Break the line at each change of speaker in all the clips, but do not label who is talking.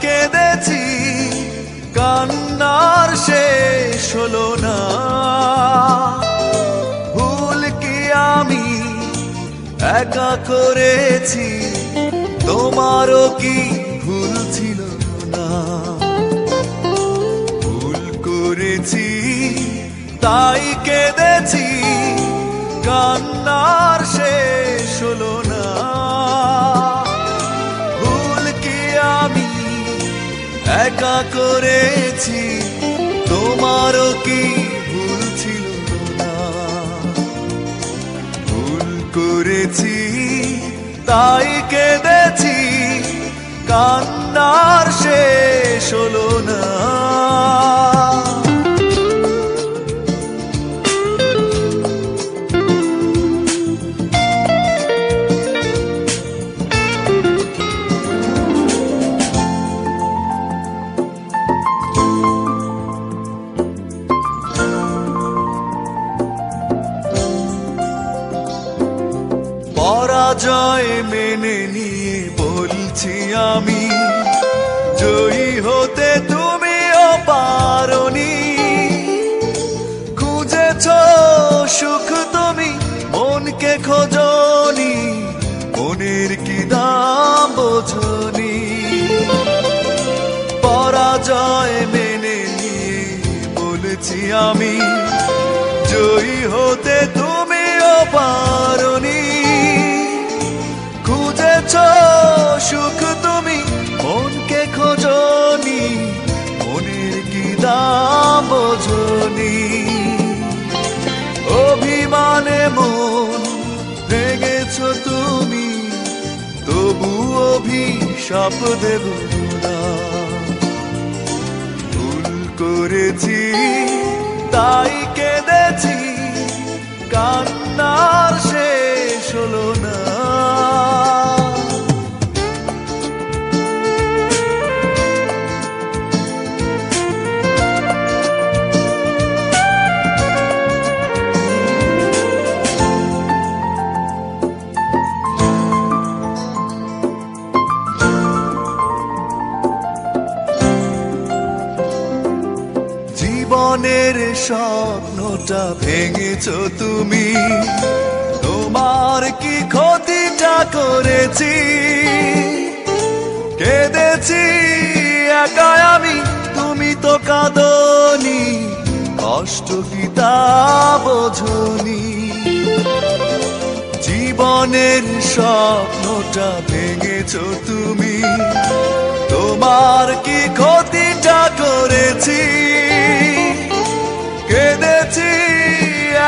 কেঁদেছি কান্নার শেষ হলো না। ভুল কি আমি একা করেছি, তোমারও কি ভুল ছিল না? ভুল করেছি তাই কেঁদেছি, কান্নার শেষ হলো না। ভুল কি আমি একা করেছি, তোমারও কি ভুল ছিল না? ভুল করেছি তাই কেঁদেছি, কান্নার শেষ হলো না। পরাজয় মেনে নিয়ে বলছি আমি, জয়ী হতে তুমিও পারোনি। খুঁজেছ সুখ তুমি, মনকে খোঁজনি, মনের কি দাম বোঝনি। পরাজয় মেনে নিয়ে বলছি আমি, জয়ী হতে তুমিও পারোনি। খুঁজেছ সুখ তুমি, মনকে খোঁজনি, মনের কি দাম বোঝনি। অভিমানে মন ভেঙেছ তুমি, তবু অভিশাপ দেব না। ভুল করেছি তাই কেঁদেছি, কান্নার শেষ হলো না। জীবনের স্বপ্নটা ভেঙেছ তুমি, তোমার কি ক্ষতিটা করেছি? কেঁদেছি একা আমি, তুমি তো কাঁদনি, কষ্ট কি তা বোঝনি। জীবনের স্বপ্নটা ভেঙেছ তুমি, তোমার কি ক্ষতিটা করেছি? কেঁদেছি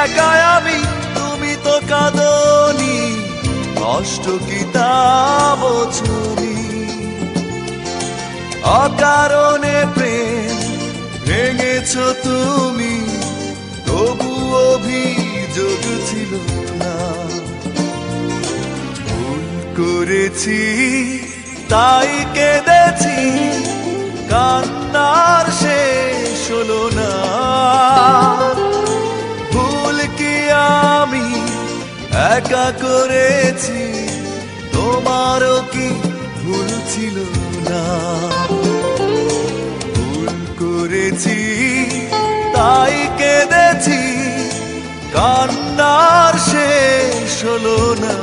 একা আমি, তুমি তো কাঁদনি, কষ্ট কি তা বোঝনি। অকারণে প্রেম ভেঙেছ তুমি, তবু অভিযোগ ছিল না। ভুল করেছি তাই কেঁদেছি, কান্নার শেষ হলো না। ভুল কি আমি একা করেছি, তোমারও কি ভুল ছিল না? ভুল করেছি তাই কেঁদেছি, কান্নার শেষ হলো না।